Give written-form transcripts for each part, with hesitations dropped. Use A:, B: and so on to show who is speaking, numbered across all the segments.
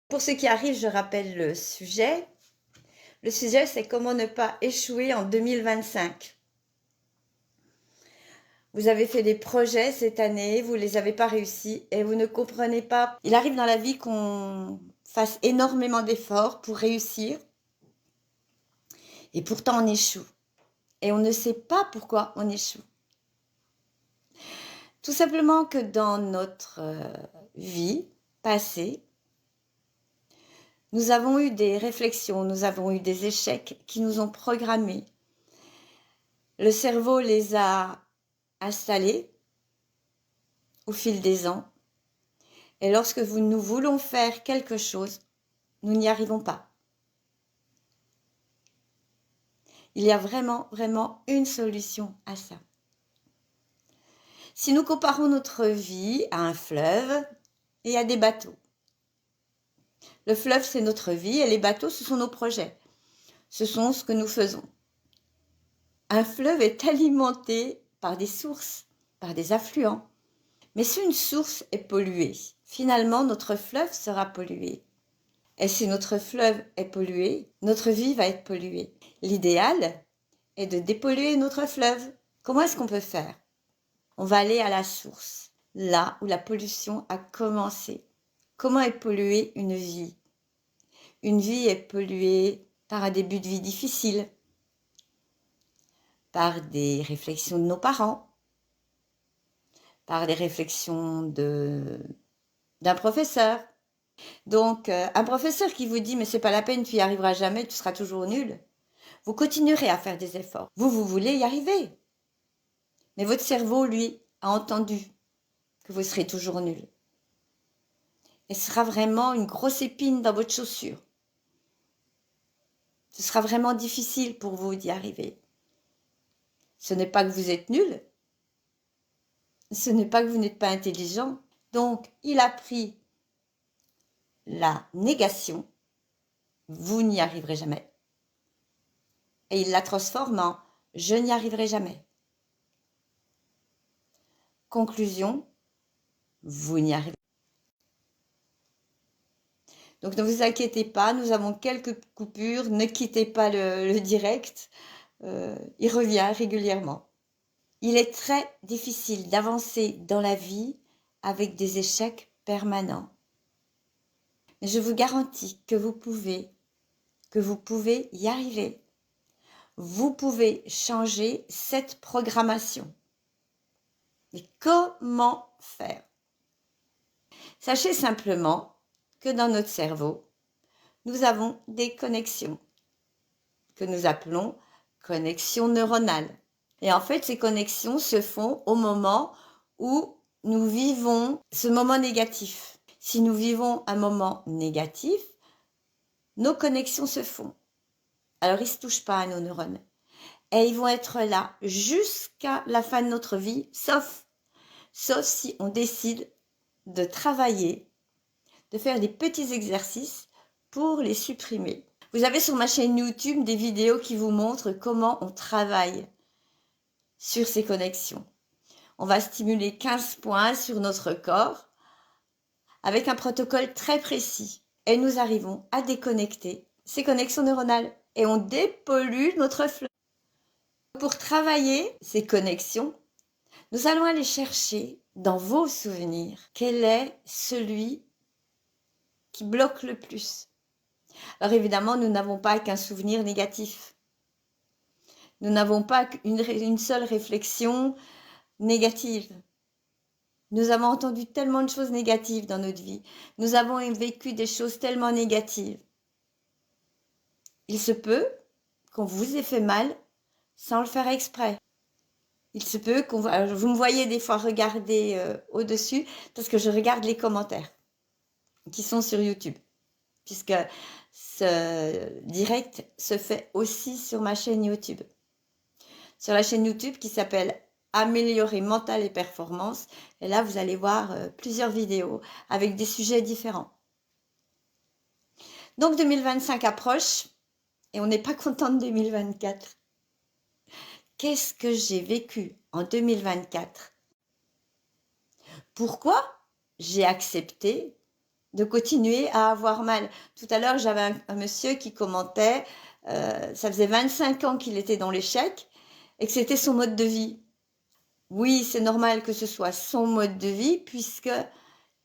A: Pour ceux qui arrivent, je rappelle le sujet. Le sujet, c'est comment ne pas échouer en 2025. Vous avez fait des projets cette année, vous ne les avez pas réussis et vous ne comprenez pas. Il arrive dans la vie qu'on fasse énormément d'efforts pour réussir et pourtant on échoue. Et on ne sait pas pourquoi on échoue. Tout simplement que dans notre vie passée, nous avons eu des réflexions, nous avons eu des échecs qui nous ont programmés. Le cerveau les a installés au fil des ans. Et lorsque nous voulons faire quelque chose, nous n'y arrivons pas. Il y a vraiment une solution à ça. Si nous comparons notre vie à un fleuve et à des bateaux. Le fleuve, c'est notre vie et les bateaux, ce sont nos projets. Ce sont ce que nous faisons. Un fleuve est alimenté par des sources, par des affluents. Mais si une source est polluée, finalement, notre fleuve sera pollué. Et si notre fleuve est pollué, notre vie va être polluée. L'idéal est de dépolluer notre fleuve. Comment est-ce qu'on peut faire? On va aller à la source, là où la pollution a commencé. Comment est polluée une vie? Une vie est polluée par un début de vie difficile, par des réflexions de nos parents, par des réflexions d'un professeur. Donc, un professeur qui vous dit « mais c'est pas la peine, tu y arriveras jamais, tu seras toujours nul », vous continuerez à faire des efforts. Vous voulez y arriver. Mais votre cerveau, lui, a entendu que vous serez toujours nul. Et ce sera vraiment une grosse épine dans votre chaussure. Ce sera vraiment difficile pour vous d'y arriver. Ce n'est pas que vous êtes nul. Ce n'est pas que vous n'êtes pas intelligent. Donc, il a pris la négation. Vous n'y arriverez jamais. Et il la transforme en « je n'y arriverai jamais ». Conclusion, vous n'y arriverez pas. Donc ne vous inquiétez pas, nous avons quelques coupures, ne quittez pas le direct, il revient régulièrement. Il est très difficile d'avancer dans la vie avec des échecs permanents. Mais je vous garantis que vous pouvez y arriver. Vous pouvez changer cette programmation. Mais comment faire? Sachez simplement que dans notre cerveau, nous avons des connexions que nous appelons connexions neuronales. Et en fait, ces connexions se font au moment où nous vivons ce moment négatif. Si nous vivons un moment négatif, nos connexions se font. Alors, ils ne se touchent pas à nos neurones. Et ils vont être là jusqu'à la fin de notre vie, sauf si on décide de travailler, de faire des petits exercices pour les supprimer. Vous avez sur ma chaîne YouTube des vidéos qui vous montrent comment on travaille sur ces connexions. On va stimuler 15 points sur notre corps avec un protocole très précis. Et nous arrivons à déconnecter ces connexions neuronales et on dépollue notre fleuve. Pour travailler ces connexions, nous allons aller chercher dans vos souvenirs quel est celui qui bloque le plus. Alors évidemment, nous n'avons pas qu'un souvenir négatif. Nous n'avons pas une seule réflexion négative. Nous avons entendu tellement de choses négatives dans notre vie. Nous avons vécu des choses tellement négatives. Il se peut qu'on vous ait fait mal sans le faire exprès. Il se peut vous me voyez des fois regarder au-dessus parce que je regarde les commentaires qui sont sur YouTube. Puisque ce direct se fait aussi sur ma chaîne YouTube. Sur la chaîne YouTube qui s'appelle Améliorer mental et performance. Et là, vous allez voir plusieurs vidéos avec des sujets différents. Donc 2025 approche et on n'est pas content de 2024. Qu'est-ce que j'ai vécu en 2024? Pourquoi j'ai accepté de continuer à avoir mal. Tout à l'heure, j'avais un monsieur qui commentait, ça faisait 25 ans qu'il était dans l'échec et que c'était son mode de vie. Oui, c'est normal que ce soit son mode de vie puisque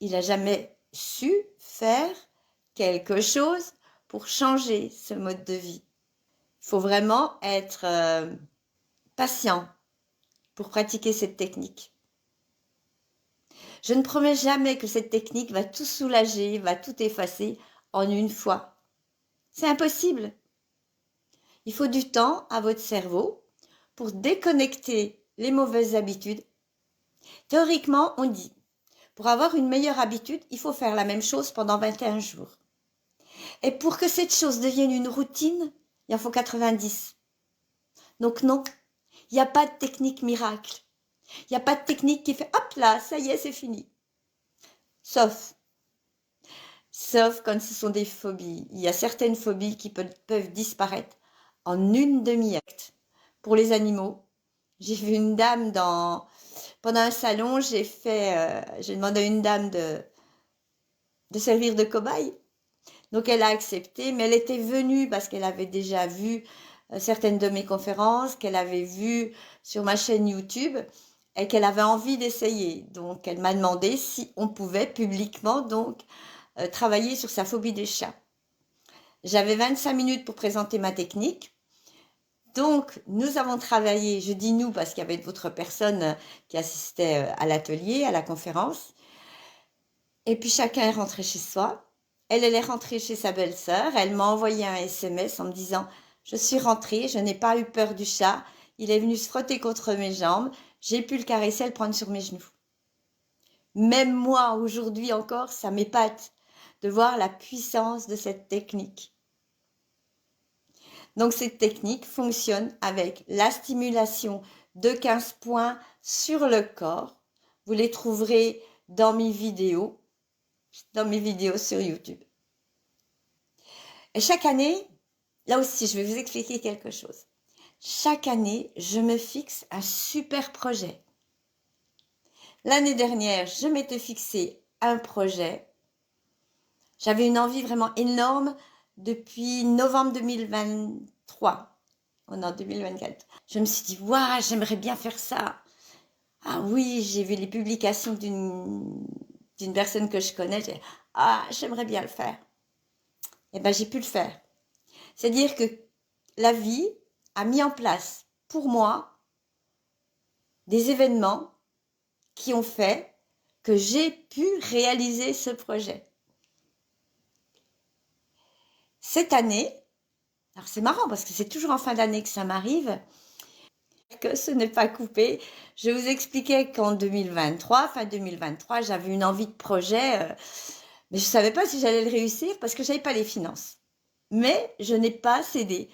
A: il n'a jamais su faire quelque chose pour changer ce mode de vie. Il faut vraiment être patient pour pratiquer cette technique. Je ne promets jamais que cette technique va tout soulager, va tout effacer en une fois. C'est impossible. Il faut du temps à votre cerveau pour déconnecter les mauvaises habitudes. Théoriquement, on dit, pour avoir une meilleure habitude, il faut faire la même chose pendant 21 jours. Et pour que cette chose devienne une routine, il en faut 90. Donc non, il n'y a pas de technique miracle. Il n'y a pas de technique qui fait hop là, ça y est, c'est fini. Sauf quand ce sont des phobies. Il y a certaines phobies qui peuvent disparaître en une demi-acte. Pour les animaux, j'ai vu une dame pendant un salon, j'ai demandé à une dame de servir de cobaye. Donc elle a accepté, mais elle était venue parce qu'elle avait déjà vu certaines de mes conférences, qu'elle avait vues sur ma chaîne YouTube et qu'elle avait envie d'essayer. Donc elle m'a demandé si on pouvait publiquement donc travailler sur sa phobie des chats. J'avais 25 minutes pour présenter ma technique. Donc, nous avons travaillé, je dis nous parce qu'il y avait d'autres personnes qui assistaient à l'atelier, à la conférence. Et puis, chacun est rentré chez soi. Elle est rentrée chez sa belle-sœur. Elle m'a envoyé un SMS en me disant « Je suis rentrée, je n'ai pas eu peur du chat. Il est venu se frotter contre mes jambes. J'ai pu le caresser, le prendre sur mes genoux. » Même moi, aujourd'hui encore, ça m'épate de voir la puissance de cette technique. Donc, cette technique fonctionne avec la stimulation de 15 points sur le corps. Vous les trouverez dans mes vidéos sur YouTube. Et chaque année, là aussi, je vais vous expliquer quelque chose. Chaque année, je me fixe un super projet. L'année dernière, je m'étais fixé un projet. J'avais une envie vraiment énorme depuis novembre 2023. On est en 2024. Je me suis dit, waouh, j'aimerais bien faire ça. Ah oui, j'ai vu les publications d'une personne que je connais. J'aimerais bien le faire. Eh bien, j'ai pu le faire. C'est-à-dire que la vie a mis en place pour moi des événements qui ont fait que j'ai pu réaliser ce projet. Cette année, alors c'est marrant parce que c'est toujours en fin d'année que ça m'arrive, que ce n'est pas coupé. Je vous expliquais qu'en 2023, fin 2023, j'avais une envie de projet, mais je ne savais pas si j'allais le réussir parce que je n'avais pas les finances. Mais je n'ai pas cédé.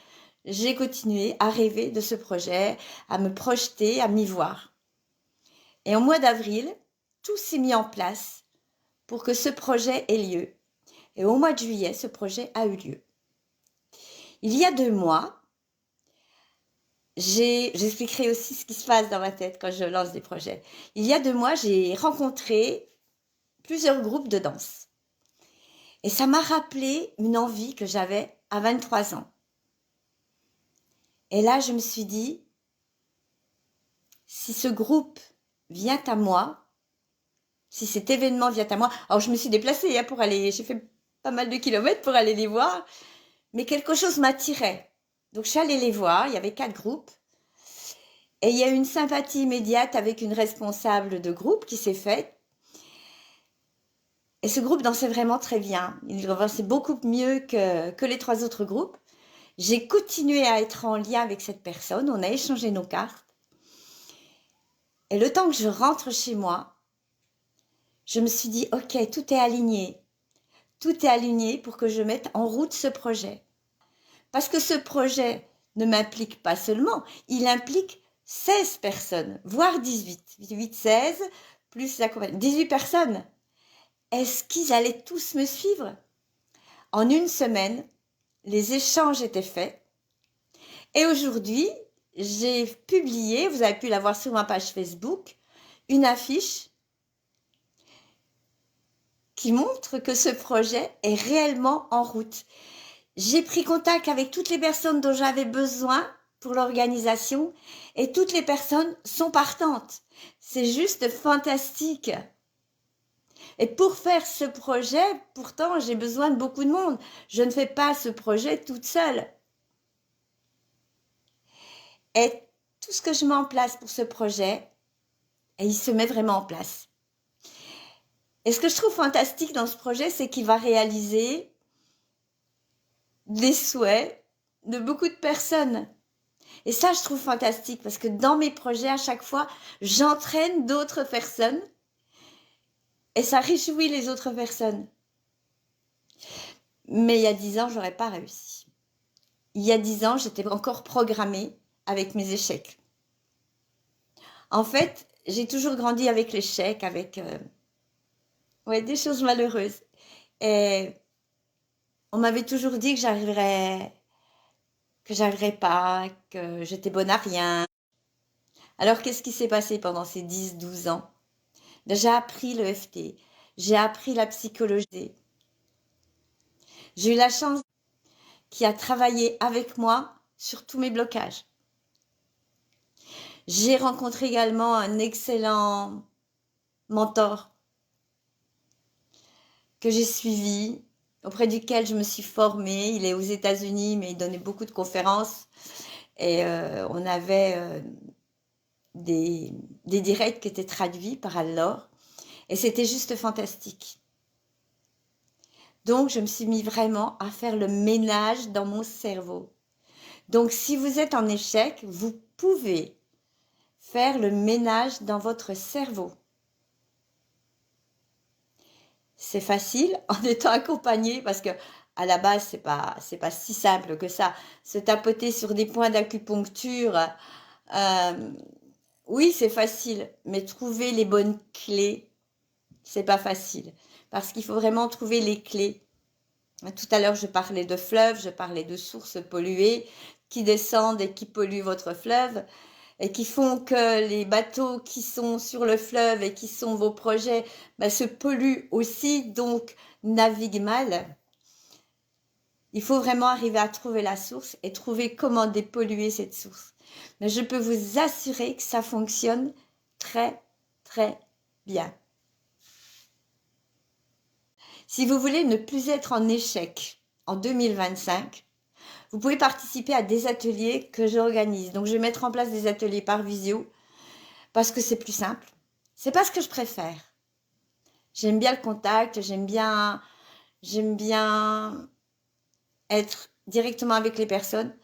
A: J'ai continué à rêver de ce projet, à me projeter, à m'y voir. Et au mois d'avril, tout s'est mis en place pour que ce projet ait lieu. Et au mois de juillet, ce projet a eu lieu. Il y a 2 mois, j'expliquerai aussi ce qui se passe dans ma tête quand je lance des projets. Il y a 2 mois, j'ai rencontré plusieurs groupes de danse. Et ça m'a rappelé une envie que j'avais à 23 ans. Et là, je me suis dit, si ce groupe vient à moi, si cet événement vient à moi, alors je me suis déplacée pour aller, j'ai fait pas mal de kilomètres pour aller les voir, mais quelque chose m'attirait. Donc je suis allée les voir, il y avait 4 groupes, et il y a eu une sympathie immédiate avec une responsable de groupe qui s'est faite. Et ce groupe dansait vraiment très bien, il dansait beaucoup mieux que les 3 autres groupes. J'ai continué à être en lien avec cette personne, on a échangé nos cartes. Et le temps que je rentre chez moi, je me suis dit, ok, tout est aligné. Tout est aligné pour que je mette en route ce projet. Parce que ce projet ne m'implique pas seulement, il implique 16 personnes, voire 18. 8, 16, plus la compagnie. 18 personnes. Est-ce qu'ils allaient tous me suivre? En une semaine, les échanges étaient faits. Et aujourd'hui, j'ai publié, vous avez pu la voir sur ma page Facebook, une affiche qui montre que ce projet est réellement en route. J'ai pris contact avec toutes les personnes dont j'avais besoin pour l'organisation et toutes les personnes sont partantes. C'est juste fantastique. Et pour faire ce projet, pourtant, j'ai besoin de beaucoup de monde. Je ne fais pas ce projet toute seule. Et tout ce que je mets en place pour ce projet, et il se met vraiment en place. Et ce que je trouve fantastique dans ce projet, c'est qu'il va réaliser des souhaits de beaucoup de personnes. Et ça, je trouve fantastique parce que dans mes projets, à chaque fois, j'entraîne d'autres personnes et ça réjouit les autres personnes. Mais il y a 10 ans, j'aurais pas réussi. Il y a 10 ans, j'étais encore programmée avec mes échecs. En fait, j'ai toujours grandi avec l'échec, avec des choses malheureuses. Et on m'avait toujours dit que j'arriverais pas, que j'étais bonne à rien. Alors, qu'est-ce qui s'est passé pendant ces 10-12 ans? J'ai appris l'EFT, j'ai appris la psychologie. J'ai eu la chance qui a travaillé avec moi sur tous mes blocages. J'ai rencontré également un excellent mentor que j'ai suivi, auprès duquel je me suis formée. Il est aux États-Unis, mais il donnait beaucoup de conférences. Et on avait des directs qui étaient traduits par Anne-Laure. Et c'était juste fantastique. Donc, je me suis mis vraiment à faire le ménage dans mon cerveau. Donc, si vous êtes en échec, vous pouvez faire le ménage dans votre cerveau. C'est facile en étant accompagné parce que à la base, c'est pas si simple que ça. Se tapoter sur des points d'acupuncture, oui, c'est facile, mais trouver les bonnes clés, c'est pas facile. Parce qu'il faut vraiment trouver les clés. Tout à l'heure, je parlais de fleuves, je parlais de sources polluées qui descendent et qui polluent votre fleuve et qui font que les bateaux qui sont sur le fleuve et qui sont vos projets se polluent aussi, donc naviguent mal. Il faut vraiment arriver à trouver la source et trouver comment dépolluer cette source. Mais je peux vous assurer que ça fonctionne très, très bien. Si vous voulez ne plus être en échec en 2025, vous pouvez participer à des ateliers que j'organise. Donc, je vais mettre en place des ateliers par visio parce que c'est plus simple. C'est pas ce que je préfère. J'aime bien le contact, j'aime bien être directement avec les personnes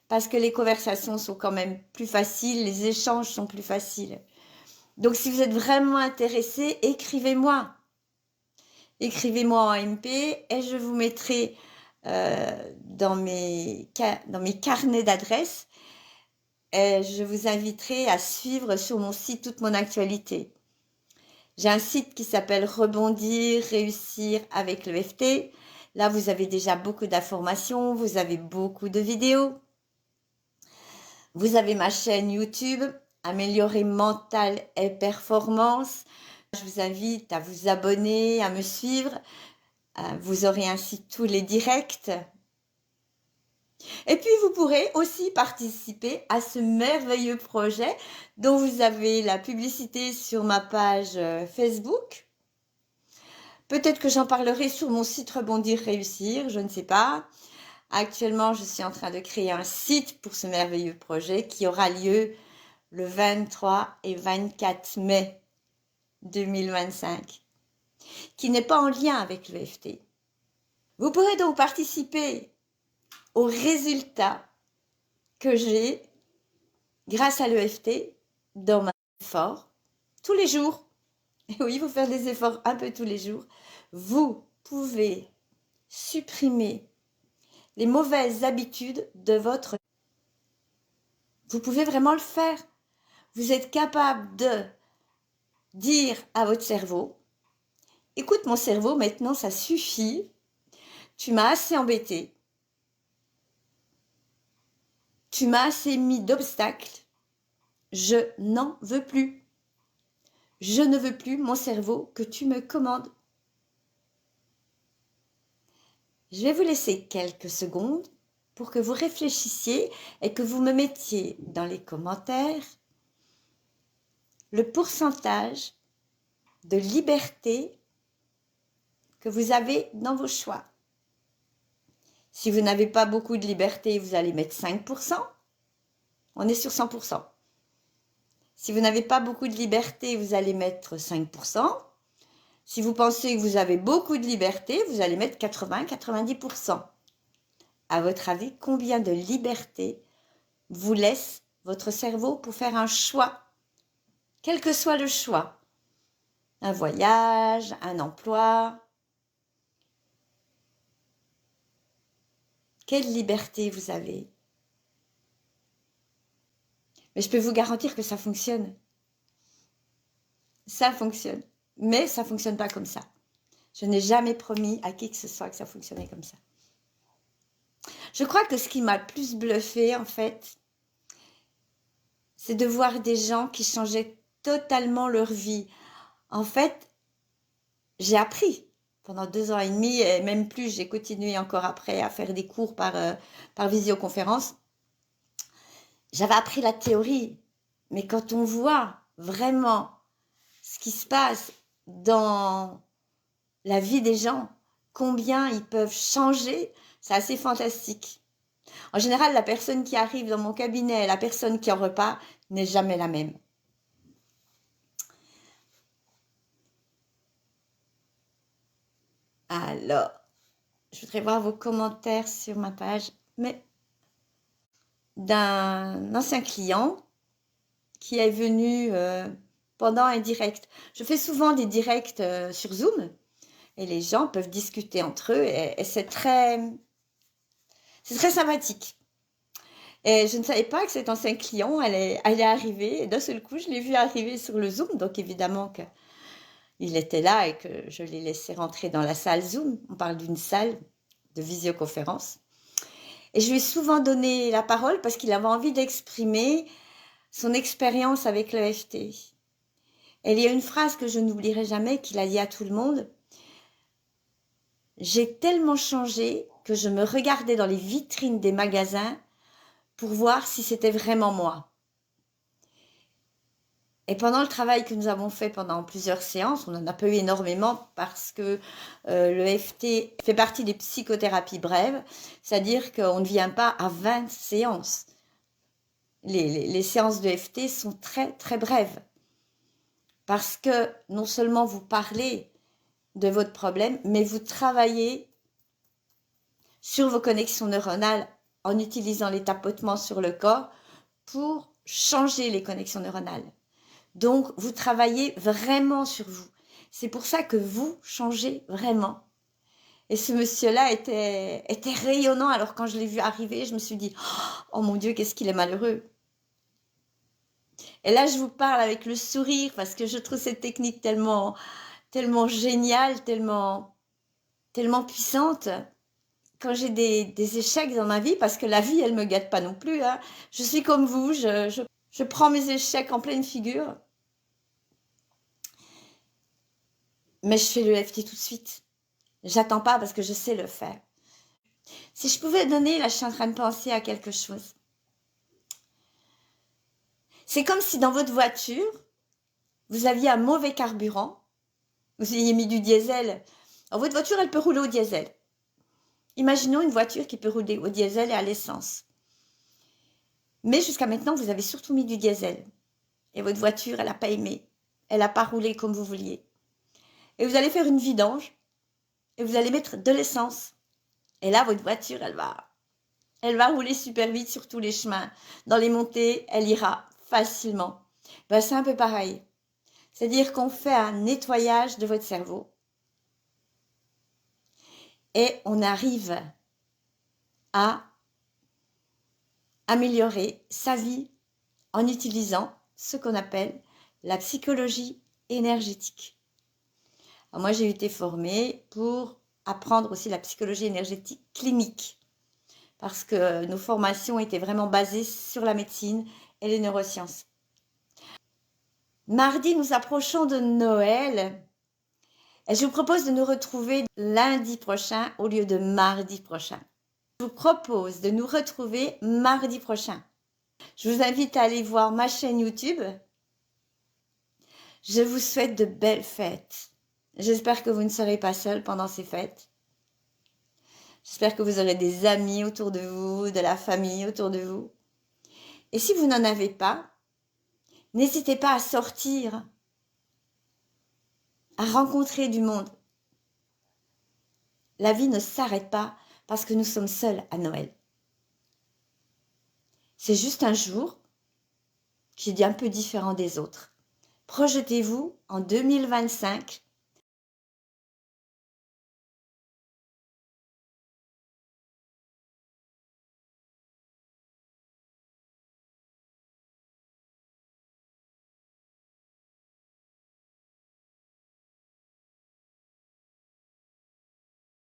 A: parce que les conversations sont quand même plus faciles, les échanges sont plus faciles. Donc, si vous êtes vraiment intéressé, écrivez-moi. Écrivez-moi en MP et je vous mettrai dans mes carnets d'adresses. Et je vous inviterai à suivre sur mon site toute mon actualité. J'ai un site qui s'appelle Rebondir, réussir avec l'EFT. Là, vous avez déjà beaucoup d'informations, vous avez beaucoup de vidéos. Vous avez ma chaîne YouTube, Améliorer mental et performance. Je vous invite à vous abonner, à me suivre. Vous aurez ainsi tous les directs. Et puis, vous pourrez aussi participer à ce merveilleux projet dont vous avez la publicité sur ma page Facebook. Peut-être que j'en parlerai sur mon site Rebondir Réussir, je ne sais pas. Actuellement, je suis en train de créer un site pour ce merveilleux projet qui aura lieu le 23 et 24 mai 2025, qui n'est pas en lien avec l'EFT. Vous pourrez donc participer aux résultats que j'ai grâce à l'EFT dans ma effort tous les jours. Et oui, vous faire des efforts un peu tous les jours. Vous pouvez supprimer les mauvaises habitudes de votre vie. Vous pouvez vraiment le faire. Vous êtes capable de dire à votre cerveau, écoute mon cerveau, maintenant ça suffit, tu m'as assez embêté, tu m'as assez mis d'obstacles, je n'en veux plus. Je ne veux plus, mon cerveau, que tu me commandes. Je vais vous laisser quelques secondes pour que vous réfléchissiez et que vous me mettiez dans les commentaires le pourcentage de liberté que vous avez dans vos choix. Si vous n'avez pas beaucoup de liberté, vous allez mettre 5%. On est sur 100%. Si vous n'avez pas beaucoup de liberté, vous allez mettre 5%. Si vous pensez que vous avez beaucoup de liberté, vous allez mettre 80-90%. À votre avis, combien de liberté vous laisse votre cerveau pour faire un choix, quel que soit le choix? Un voyage, un emploi. Quelle liberté vous avez? Mais je peux vous garantir que ça fonctionne. Ça fonctionne. Mais ça ne fonctionne pas comme ça. Je n'ai jamais promis à qui que ce soit que ça fonctionnait comme ça. Je crois que ce qui m'a le plus bluffé, en fait, c'est de voir des gens qui changeaient totalement leur vie. En fait, j'ai appris pendant 2 ans et demi, et même plus, j'ai continué encore après à faire des cours par visioconférence. J'avais appris la théorie, mais quand on voit vraiment ce qui se passe dans la vie des gens, combien ils peuvent changer, c'est assez fantastique. En général, la personne qui arrive dans mon cabinet et la personne qui en repart n'est jamais la même. Alors, je voudrais voir vos commentaires sur ma page, mais d'un ancien client qui est venu pendant un direct. Je fais souvent des directs sur Zoom et les gens peuvent discuter entre eux et c'est très sympathique. Et je ne savais pas que cet ancien client allait arriver et d'un seul coup, je l'ai vu arriver sur le Zoom, donc évidemment qu'il était là et que je l'ai laissé rentrer dans la salle Zoom. On parle d'une salle de visioconférence. Et je lui ai souvent donné la parole parce qu'il avait envie d'exprimer son expérience avec l'EFT. Et il y a une phrase que je n'oublierai jamais qu'il a dit à tout le monde. J'ai tellement changé que je me regardais dans les vitrines des magasins pour voir si c'était vraiment moi. Et pendant le travail que nous avons fait pendant plusieurs séances, on n'en a pas eu énormément parce que l'EFT fait partie des psychothérapies brèves, c'est-à-dire qu'on ne vient pas à 20 séances. Les séances d'EFT sont très très brèves parce que non seulement vous parlez de votre problème, mais vous travaillez sur vos connexions neuronales en utilisant les tapotements sur le corps pour changer les connexions neuronales. Donc, vous travaillez vraiment sur vous. C'est pour ça que vous changez vraiment. Et ce monsieur-là était rayonnant. Alors, quand je l'ai vu arriver, je me suis dit, oh mon Dieu, qu'est-ce qu'il est malheureux. Et là, je vous parle avec le sourire parce que je trouve cette technique tellement géniale, tellement puissante. Quand j'ai des échecs dans ma vie, parce que la vie, elle me gâte pas non plus. Hein. Je suis comme vous, je prends mes échecs en pleine figure. Mais je fais le l'EFT tout de suite. J'attends pas parce que je sais le faire. Si je pouvais donner, là, je suis en train de penser à quelque chose. C'est comme si dans votre voiture, vous aviez un mauvais carburant, vous ayez mis du diesel. Alors, votre voiture, elle peut rouler au diesel. Imaginons une voiture qui peut rouler au diesel et à l'essence. Mais jusqu'à maintenant, vous avez surtout mis du diesel. Et votre voiture, elle n'a pas aimé. Elle n'a pas roulé comme vous vouliez. Et vous allez faire une vidange et vous allez mettre de l'essence. Et là, votre voiture, elle va rouler super vite sur tous les chemins. Dans les montées, elle ira facilement. Ben, c'est un peu pareil. C'est-à-dire qu'on fait un nettoyage de votre cerveau et on arrive à améliorer sa vie en utilisant ce qu'on appelle la psychologie énergétique. Alors moi, j'ai été formée pour apprendre aussi la psychologie énergétique clinique parce que nos formations étaient vraiment basées sur la médecine et les neurosciences. Mardi, nous approchons de Noël Et je vous propose de nous retrouver lundi prochain au lieu de mardi prochain. Je vous propose de nous retrouver mardi prochain. Je vous invite à aller voir ma chaîne YouTube. Je vous souhaite de belles fêtes. J'espère que vous ne serez pas seul pendant ces fêtes. J'espère que vous aurez des amis autour de vous, de la famille autour de vous. Et si vous n'en avez pas, n'hésitez pas à sortir, à rencontrer du monde. La vie ne s'arrête pas parce que nous sommes seuls à Noël. C'est juste un jour qui est un peu différent des autres. Projetez-vous en 2025